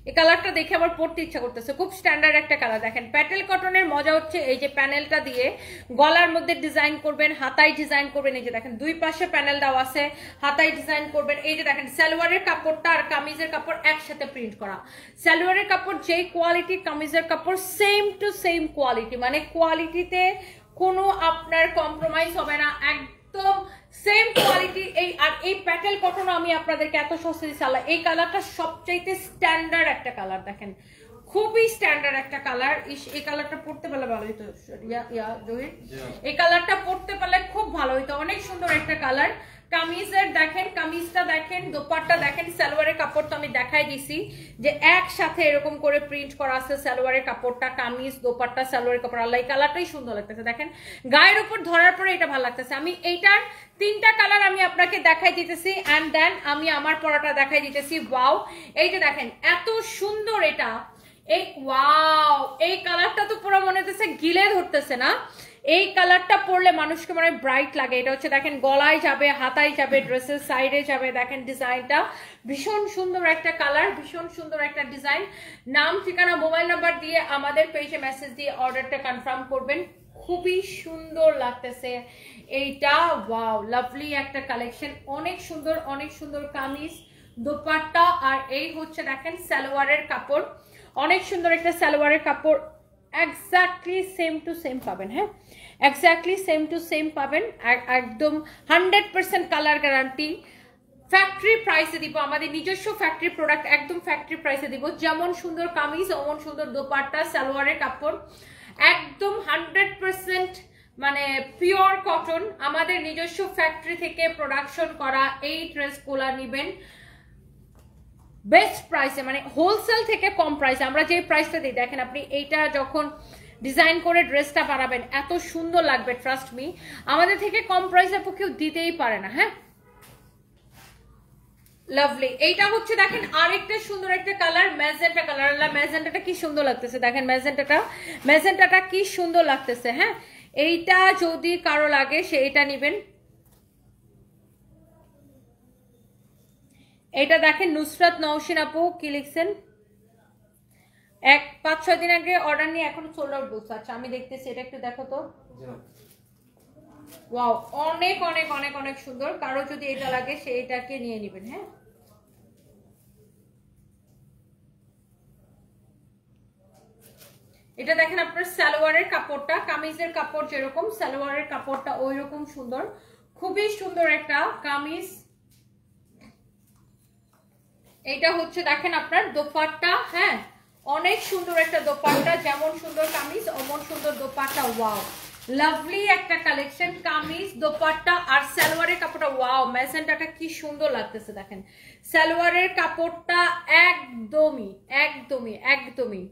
এই কালারটা দেখে আমার পরতে ইচ্ছা করতেছে, খুব স্ট্যান্ডার্ড একটা কালার। দেখেন প্যাটেল কটনের মজা হচ্ছে এই যে প্যানেলটা দিয়ে গলার মধ্যে ডিজাইন করবেন, হাতায় ডিজাইন করবেন, এই যে দেখেন দুই পাশে প্যানেল দেওয়া আছে, হাতায় ডিজাইন করবেন। এই যে দেখেন সালোয়ারের কাপড়টা আর কামিজের কাপড় একসাথে প্রিন্ট করা, সালোয়ারের কাপড় যেই কোয়ালিটি, কামিজের কাপড় সেম টু সেম কোয়ালিটি, মানে কোয়ালিটিতে কোনো আপনার কম্প্রোমাইজ হবে না, একদম সেম কোয়ালিটি। এই প্যাটেল কটন আমি আপনাদেরকে এত সস্তা দিচ্ছি, এই কালারটা সবচাইতে স্ট্যান্ডার্ড একটা কালার, দেখেন খুবই স্ট্যান্ডার্ড একটা কালার। এই কালারটা পড়তে পারলে ভালো হইতো, এই কালারটা পড়তে পারলে খুব ভালো হইতো, অনেক সুন্দর একটা কালার। কামিজের দেখেন, কামিজটা দেখেন, দোপাট্টা দেখেন, সালোয়ারের কাপড়টা আমি দেখাই দিছি যে একসাথে এরকম করে প্রিন্ট করা আছে, সালোয়ারের কাপড়টা, কামিজ, দোপাট্টা, সালোয়ারের কাপড়, আল্লাহ এই কালারটাই সুন্দর লাগতেছে, দেখেন গায়ের উপর ধরার পরে এটা ভালো লাগতেছে। আমি এইটার 3টা কালার আমি আপনাকে দেখাই দিতেছি, অ্যান্ড দেন আমি আমার পরাটা দেখাই দিতেছি। ওয়াও, এই যে দেখেন এত সুন্দর এটা, এই ওয়াও, এই কালারটা তো পুরো মনে হচ্ছে গিলে ধরতেছে না, এই কালারটা পরলে মানুষকে মানে ব্রাইট লাগে। এটা হচ্ছে দেখেন গলায় যাবে, হাতায় যাবে, ড্রেসের সাইডে যাবে, দেখেন ডিজাইনটা ভীষণ সুন্দর একটা কালার, ভীষণ সুন্দর একটা ডিজাইন। নাম, ঠিকানা, মোবাইল নাম্বার দিয়ে আমাদের পেজে মেসেজ দিয়ে অর্ডারটা কনফার্ম করবেন। খুবই সুন্দর লাগতেছে এইটা, ওয়াও লাভলি একটা কালেকশন, অনেক সুন্দর, অনেক সুন্দর কামিজ, দোপাট্টা, আর এই হচ্ছে দেখেন সালোয়ারের কাপড়, অনেক সুন্দর একটা সালোয়ারের কাপড়, এক্স্যাক্টলি সেম টু সেম পাবেন। হ্যাঁ, এক্স্যাক্টলি সেম টু সেম পাবেন, একদম 100% কালার গ্যারান্টি। ফ্যাক্টরি প্রাইসে দিব, আমাদের নিজস্ব ফ্যাক্টরি প্রোডাক্ট, একদম ফ্যাক্টরি প্রাইসে দিব। যেমন সুন্দর কামিজ, অমন সুন্দর দোপাট্টা, সালোয়ারের কাপড়, একদম 100% মানে পিওর কটন, আমাদের নিজস্ব ফ্যাক্টরি থেকে প্রোডাকশন করা এই ড্রেসগুলা নেবেন বেস্ট প্রাইসে, মানে হোলসেল থেকে কম প্রাইসে। আমরা যে প্রাইসটা দিই দেখেন, আপনি এইটা যখন ডিজাইন করে ড্রেসটা বানাবেন এত সুন্দর লাগবে, ট্রাস্ট মি, আমাদের থেকে কম প্রাইসে কেউ দিতেই পারে না। হ্যাঁ, লাভলি। এইটা হচ্ছে দেখেন আরেকটা সুন্দর একটা কালার, ম্যাজেন্টা কালার, ম্যাজেন্টাটা কি সুন্দর লাগতেছে, দেখেন ম্যাজেন্টাটা কি সুন্দর লাগতেছে। হ্যাঁ, এইটা যদি কারো লাগে সে এটা নেবেন। এটা দেখেন নুসরাত নওশিন আপু কি লিখছেন, 5-6 দিন আগে অর্ডার নিয়ে এখনো সোল্ড আউট বলছে। আচ্ছা আমি দেখতেছি, এটা একটু দেখো তো। ওয়াও, অনেক অনেক অনেক অনেক সুন্দর, কারো যদি এটা লাগে সে এটাকে নিয়ে নেবেন। হ্যাঁ, এটা দেখেন আপনার সালোয়ারের কাপড়টা, কামিজের কাপড় যেরকম, সালোয়ারের কাপড়টা ওই রকম সুন্দর, খুবই সুন্দর একটা কামিজ। এটা হচ্ছে দেখেন আপনার দোপাট্টা, হ্যাঁ অনেক সুন্দর একটা দোপাট্টা, যেমন সুন্দর কামিজ অমন সুন্দর দোপাট্টা। ওয়াও, লাভলি একটা কালেকশন, কামিজ, দোপাট্টা আর সালোয়ারের কাপড়টা, ওয়াও ম্যাজেন্টাটা কি সুন্দর লাগতেছে, দেখেন সালোয়ারের কাপড়টা একদমই একদমই একদমই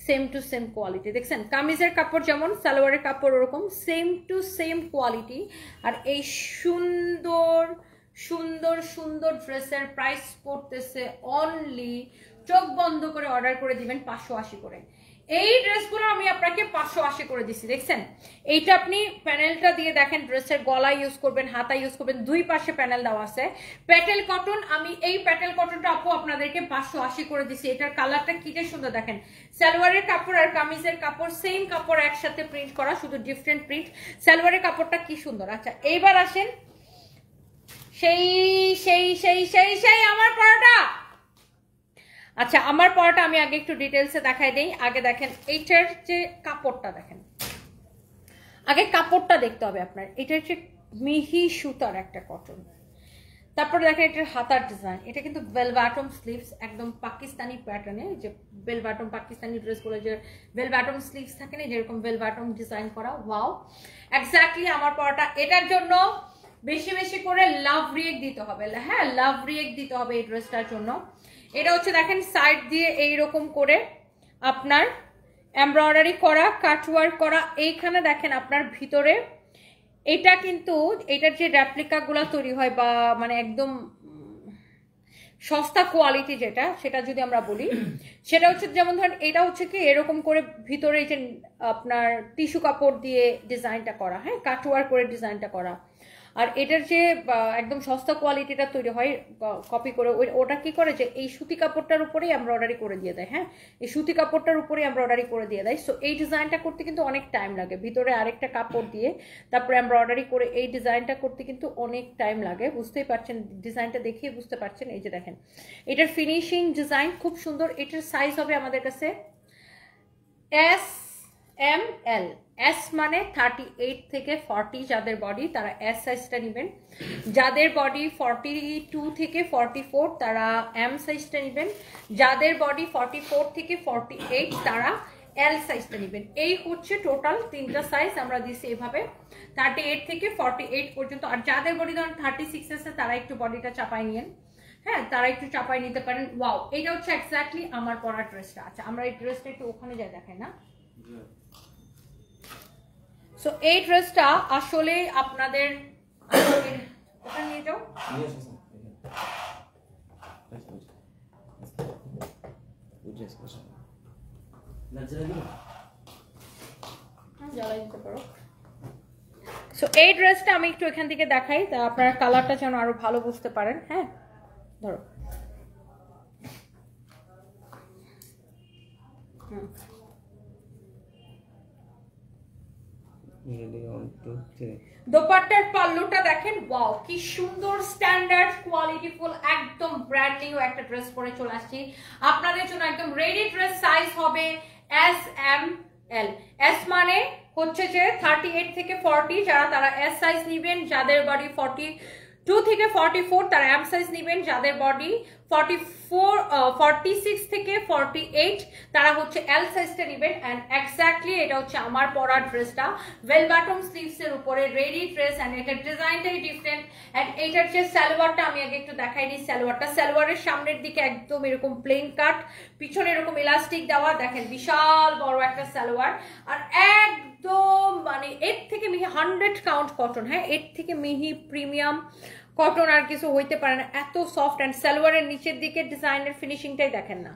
সেম টু সেম কোয়ালিটি, দেখছেন কামিজের কাপড় যেমন সালোয়ারের কাপড় ওরকম সেম টু সেম কোয়ালিটি। আর এই সুন্দর সুন্দর সুন্দর ড্রেসের প্রাইস পড়তেছে অনলি, চোখ বন্ধ করে অর্ডার করে দিবেন 580 করে। এই ড্রেসগুলো আমি আপনাকে 580 করে দিচ্ছি, দেখছেন এইটা আপনি প্যানেলটা দিয়ে দেখেন, ড্রেসের গলা ইউজ করবেন, হাতা ইউজ করবেন, দুই পাশে প্যানেল দেওয়া আছে, প্যাটেল কটন। আমি এই প্যাটেল কটনটা আপু আপনাদেরকে 580 করে দিচ্ছি। এটার কালারটা কিটা সুন্দর, দেখেন সালোয়ারের কাপড় আর কামিজের কাপড় সেম কাপড় একসাথে প্রিন্ট করা, শুধু ডিফারেন্ট প্রিন্ট। সালোয়ারের কাপড়টা কি সুন্দর। আচ্ছা এইবার আসেন সেই সেই সেই সেই সেই আমার পরাটা। আচ্ছা আমার পরাটা আমি আগে একটু ডিটেলসে দেখাই দেই। আগে দেখেন এইটার যে কাপড়টা, দেখেন আগে কাপড়টা দেখতে হবে আপনার। এটা হচ্ছে মিহি সুতার একটা কটন, তারপরে দেখেন এটার হাতার ডিজাইন, এটা কিন্তু বেল বাটম স্লিভস, একদম পাকিস্তানি প্যাটার্নে, যে বেল বাটম পাকিস্তানি ড্রেসগুলো যে বেল বাটম স্লিভস থাকে না, যেরকম বেল বাটম ডিজাইন করা। ওয়াও, এক্স্যাক্টলি আমার পরাটা। এটার জন্য বেশি বেশি করে লাভ রিয়েক্ট দিতে হবে, হ্যাঁ লাভ রিয়েক্ট দিতে হবে এই ড্রেসটার জন্য। এটা হচ্ছে দেখেন সাইড দিয়ে এইরকম করে আপনার এমব্রয়ডারি করা, কাটওয়ার্ক করা, এইখানে দেখেন আপনার ভিতরে এটা কিন্তু এটার যে রেপ্লিকাগুলো তৈরি হয় বা মানে একদম সস্তা কোয়ালিটি যেটা, সেটা যদি আমরা বলি সেটা হচ্ছে যেমন ধরেন এটা হচ্ছে কি এরকম করে ভিতরে যে আপনার টিস্যু কাপড় দিয়ে ডিজাইনটা করা, হ্যাঁ কাটওয়ার্ক করে ডিজাইনটা করা। আর এটার যে একদম সস্তা কোয়ালিটিটা তৈরি হয় কপি করে, ওটা কি করে যে এই সুতি কাপড়টার উপরেই এমব্রয়ডারি করে দিয়ে দেয়, হ্যাঁ এই সুতি কাপড়টার উপরেই এমব্রয়ডারি করে দিয়ে দেয়। সো এই ডিজাইনটা করতে কিন্তু অনেক টাইম লাগে, ভিতরে আরেকটা কাপড় দিয়ে তারপরে এমব্রয়ডারি করে এই ডিজাইনটা করতে কিন্তু অনেক টাইম লাগে, বুঝতেই পারছেন, ডিজাইনটা দেখিয়ে বুঝতে পারছেন। এই যে দেখেন এটার ফিনিশিং ডিজাইন খুব সুন্দর। এটার সাইজ হবে আমাদের কাছে SML, এস মানে 38 থেকে 40, যাদের বডি তারা এস সাইজটা নেবেন, যাদের বডি 42 থেকে 44 তারা এম সাইজটা নেবেন, যাদের বডি 44 থেকে 48 তারা এল সাইজটা নেবেন। এই হচ্ছে টোটাল 3টা সাইজ আমরা দিচ্ছি এভাবে 38 থেকে 48 পর্যন্ত। আর যাদের বডি ধরুন 36 আছে তারা একটু বডিটা চাপাই নিয়েন, হ্যাঁ তারা একটু চাপাই নিতে পারেন। ওয়াও, এটা হচ্ছে এক্স্যাক্টলি আমার পরা ড্রেসটা। আচ্ছা আমরা এই ড্রেসটা একটু ওখানে যাই দেখাই না। সো এই ড্রেসটা আসলে আপনাদের ওটা নিয়ে যাও, জ্বালাই দিতে পারো। সো এই ড্রেসটা আমি একটু এখান থেকে দেখাই, তা আপনারা কালারটা যেন আরো ভালো বুঝতে পারেন। হ্যাঁ ধরো, দোপাট্টার পাল্লুটা দেখেন, ওয়াও কি সুন্দর স্ট্যান্ডার্ড কোয়ালিটিফুল একদম ব্র্যান্ড নিউ একটা ড্রেস পরে চলে আসছি আপনাদের জন্য। একদম রেডি ড্রেস, সাইজ হবে SML। এস মানে হচ্ছে যে 38 থেকে 40 যারা তারা এস সাইজ নেবেন, যাদের বডি 42 থেকে 44 তারা এম সাইজ নেবেন, যাদের বডি 46 থেকে 48 তারা হচ্ছে এল সাইজটা নেবেন। এন্ড এক্স্যাক্টলি এটা হচ্ছে আমার পরা ড্রেসটা, ওয়েল বটম স্লিভস এর উপরে রেডি ড্রেস। এন্ড এটার ডিজাইনটাই ডিফারেন্ট। এন্ড এটার যে সালোয়ারটা আমি আগে একটু দেখাই নিই। সালোয়ারের সামনের দিকে একদম এরকম প্লেন কাট, পিছনে এরকম ইলাস্টিক দেওয়া, দেখেন বিশাল বড় একটা সালোয়ার। আর একদম মানে এর থেকে মিহি 100 কাউন্ট কটন, হ্যাঁ এর থেকে মিহি প্রিমিয়াম কটন আর কিছু হইতে পারে না, এত সফট। অ্যান্ড সালোয়ারের নিচের দিকে ডিজাইনের ফিনিশিংটাই দেখেন না,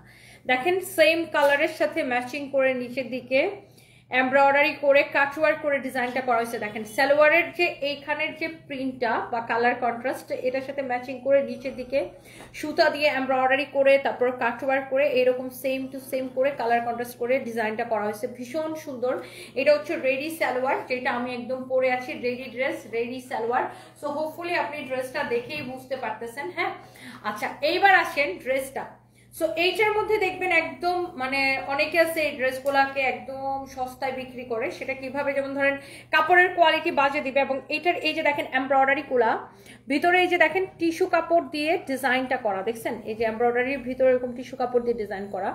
দেখেন সেম কালারের সাথে ম্যাচিং করে নিচের দিকে এমব্রয়ডারি করে কাটওয়ার্ক করে ডিজাইনটা করা হয়েছে। দেখেন সালোয়ারের যে এইখানের যে প্রিন্টটা বা কালার কন্ট্রাস্ট এটার সাথে ম্যাচিং করে নিচের দিকে সুতা দিয়ে এমব্রয়ডারি করে তারপর কাটওয়ার্ক করে এরকম সেম টু সেম করে কালার কন্ট্রাস্ট করে ডিজাইনটা করা হয়েছে, ভীষণ সুন্দর। এটা হচ্ছে রেডি সালোয়ার, যেটা আমি একদম পরে আছি, ready dress ready salwar. So hopefully আপনি ড্রেসটা দেখেই বুঝতে পারতেছেন। হ্যাঁ আচ্ছা এইবার আসেন ড্রেসটা। সো এইটার মধ্যে দেখবেন একদম মানে অনেকে আছে এই ড্রেসগুলোকে একদম সস্তায় বিক্রি করে, সেটা কিভাবে, যেমন ধরেন কাপড়ের কোয়ালিটি বাজে দিবে। এবং এইটার এই যে দেখেন এমব্রয়ডারি গুলা ভিতরে এই যে দেখেন টিস্যু কাপড় দিয়ে ডিজাইনটা করা, দেখছেন এই যে এমব্রয়ডারির ভিতরে এরকম টিস্যু কাপড় দিয়ে ডিজাইন করা।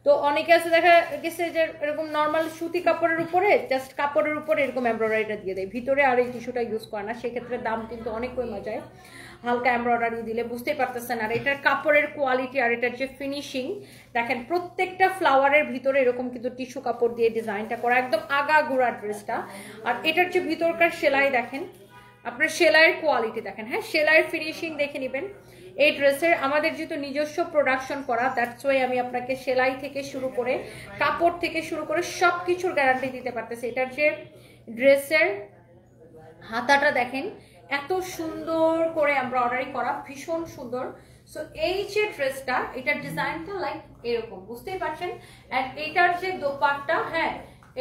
তো অনেকে আছে দেখা গেছে যে এরকম নর্মাল সুতি কাপড়ের উপরে জাস্ট কাপড়ের উপরে এরকম এমব্রয়ডারিটা দিয়ে দেয়, ভিতরে আর এই টিস্যুটা ইউজ করে না, সেক্ষেত্রে দাম কিন্তু অনেক কমে যায় হালকা এমব্রয়ডারি দিলে, বুঝতেই পারতেছেন। আর এটার কাপড়ের কোয়ালিটি আর এটার যে ফিনিশিং দেখেন, প্রত্যেকটা ফ্লাওয়ারের ভিতরে এরকম কিন্তু টিস্যু কাপড় দিয়ে ডিজাইনটা করা, একদম আগাগোড়া ড্রেসটা। আর এটার যে ভিতরকার সেলাই দেখেন, আপনার সেলাইয়ের কোয়ালিটি দেখেন, হ্যাঁ সেলাইয়ের ফিনিশিং দেখে নেবেন। এই ড্রেসের আমাদের যেহেতু নিজস্ব প্রোডাকশন করা, দ্যাটস ওয়াই আমি আপনাকে সেলাই থেকে শুরু করে কাপড় থেকে শুরু করে সব কিছুর গ্যারান্টি দিতে পারতেছি। এটার যে ড্রেসের হাতাটা দেখেন এত সুন্দর করে এমব্রয়ডারি করা, ভীষণ সুন্দর। সো এই যে ড্রেসটা এটার ডিজাইনটা লাইক এরকম, বুঝতেই পারছেন। এন্ড এটার যে দোপাট্টা, হ্যাঁ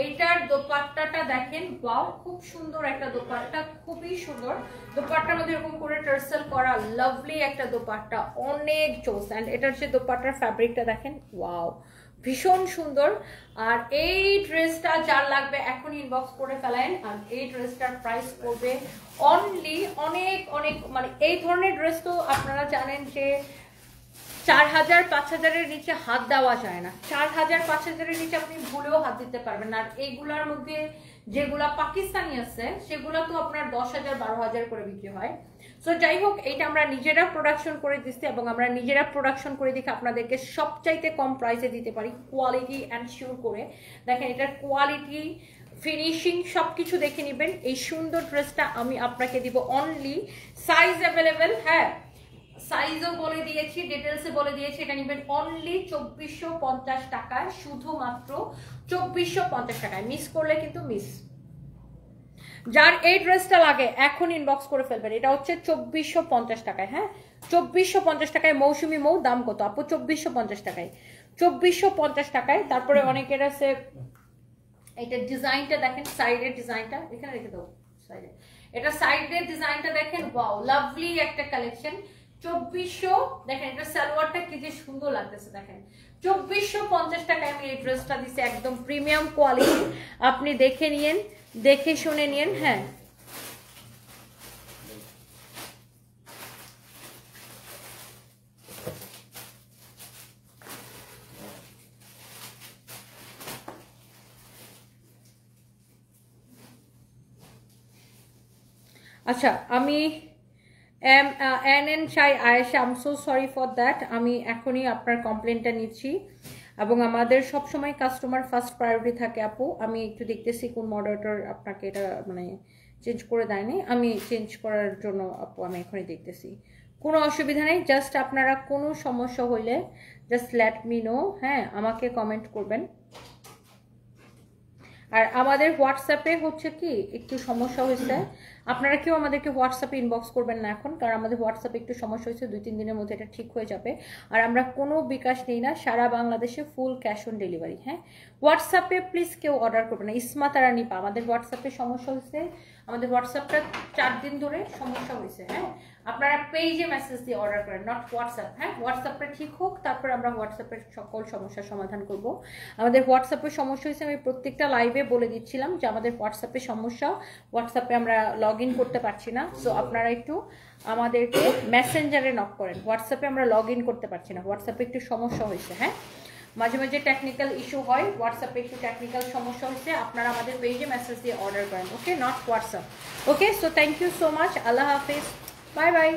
এইটার দোপাট্টাটা দেখেন, ওয়াও খুব সুন্দর একটা দোপাট্টা, খুবই সুন্দর। দোপাট্টার মধ্যে এরকম করে টার্সেল করা লাভলি একটা দোপাট্টা, অনেক জোস। এন্ড এটার যে দোপাট্টার ফ্যাব্রিকটা দেখেন, ওয়াও ভীষণ সুন্দর। আর এই ড্রেসটা যার লাগবে এখন ইনবক্স করে ফেলেন। আর এই ড্রেসটার প্রাইস পড়বে অনলি অনেক অনেক মানে এই ধরনের ড্রেস তো আপনারা জানেন যে 4000-5000-এর নিচে হাত দেওয়া যায় না, 4000-5000-এর নিচে আপনি ভুলেও হাত দিতে পারবেন না। আর এইগুলার মধ্যে যেগুলা পাকিস্তানি আছে সেগুলা তো আপনার 10,000 12,000 করে বিক্রি হয়। সো যাই হোক, এইটা আমরা নিজেরা প্রোডাকশন করে দিচ্ছি এবং আমরা নিজেরা প্রোডাকশন করে দেখে আপনাদেরকে সবচাইতে কম প্রাইসে দিতে পারি, কোয়ালিটি এনশিওর করে। দেখেন এটার কোয়ালিটি, ফিনিশিং সবকিছু দেখে নেবেন। এই সুন্দর ড্রেসটা আমি আপনাকে দিব অনলি, সাইজ অ্যাভেলেবেল, হ্যাঁ সাইজও বলে দিয়েছি, ডিটেলসে বলে দিয়েছি, এটা নেবেন অনলি 2450 টাকায়, শুধুমাত্র 2450 টাকায়। মিস করলে কিন্তু মিস। যার এই ড্রেসটা লাগে এখন ইনবক্স করে ফেলবেন। এটা হচ্ছে 2450 টাকায়, হ্যাঁ 2450 টাকায়। মৌসুমি মৌ দাম কত আপু? 2450 টাকায়, 2450 টাকায়। তারপরে অনেকের আছে এটা ডিজাইনটা দেখেন, সাইডের ডিজাইনটা এখানে রেখে দাও সাইডে, এটা সাইডের ডিজাইনটা দেখেন, ওয়াও লাভলি একটা কালেকশন। 2400 দেখেন, এটা সালোয়ারটা কি যে সুন্দর লাগতেছে দেখেন। 2450 টাকায় আমি এই ড্রেসটা দিছি, একদম প্রিমিয়াম কোয়ালিটি। আপনি দেখে নিয়েন, দেখে শুনে নিয়েন। হ্যাঁ আচ্ছা, আমি এন শাই Ayesha, I am so sorry for that. আমি এখনই আপনার কমপ্লেনটা নিচ্ছি এবং আমাদের সব সময় কাস্টমার ফার্স্ট প্রায়োরিটি থাকে আপু। আমি একটু দেখতেছি কোন মডারেটর আপনাকে এটা মানে চেঞ্জ করে দেয়নি, আমি চেঞ্জ করার জন্য আপু আমি এখনই দেখতেছি। কোনো অসুবিধা নেই, জাস্ট আপনারা কোনো সমস্যা হইলে জাস্ট লেট মি নো, হ্যাঁ আমাকে কমেন্ট করবেন। আর আমাদের হোয়াটসঅ্যাপে হচ্ছে কি একটু সমস্যা হয়েছে, আপনারা কেউ আমাদেরকে হোয়াটসঅ্যাপে ইনবক্স করবেন না এখন, কারণ আমাদের হোয়াটসঅ্যাপে একটু সমস্যা হয়েছে, 2-3 দিনের মধ্যে এটা ঠিক হয়ে যাবে। আর আমরা কোনো বিকাশ নেই না, সারা বাংলাদেশে ফুল ক্যাশ অন ডেলিভারি। হ্যাঁ হোয়াটসঅ্যাপে প্লিজ কেউ অর্ডার করবে না। ইসমা তারা নিপা, আমাদের হোয়াটসঅ্যাপে সমস্যা হয়েছে, আমাদের হোয়াটসঅ্যাপটা 4 দিন ধরে সমস্যা হয়েছে। হ্যাঁ আপনারা পেজে মেসেজ দিয়ে অর্ডার করেন, নট হোয়াটসঅ্যাপ। হ্যাঁ হোয়াটসঅ্যাপটা ঠিক হোক, তারপর আমরা হোয়াটসঅ্যাপের সকল সমস্যার সমাধান করব। আমাদের হোয়াটসঅ্যাপের সমস্যা হয়েছে, আমি প্রত্যেকটা লাইভে বলে দিচ্ছিলাম যে আমাদের হোয়াটসঅ্যাপে সমস্যা, হোয়াটসঅ্যাপে আমরা লগ ইন করতে পারছি না। সো আপনারা একটু আমাদেরকে মেসেঞ্জারে নক করেন, হোয়াটসঅ্যাপে আমরা লগ ইন করতে পারছি না, হোয়াটসঅ্যাপে একটু সমস্যা হয়েছে। হ্যাঁ মাঝে মাঝে টেকনিক্যাল ইস্যু হয়, হোয়াটসঅ্যাপে একটু টেকনিক্যাল সমস্যা হয়েছে, আপনারা আমাদের পেজে মেসেজ দিয়ে অর্ডার করেন, okay not WhatsApp. Okay so thank you so much, আল্লাহ হাফিজ, বাই বাই।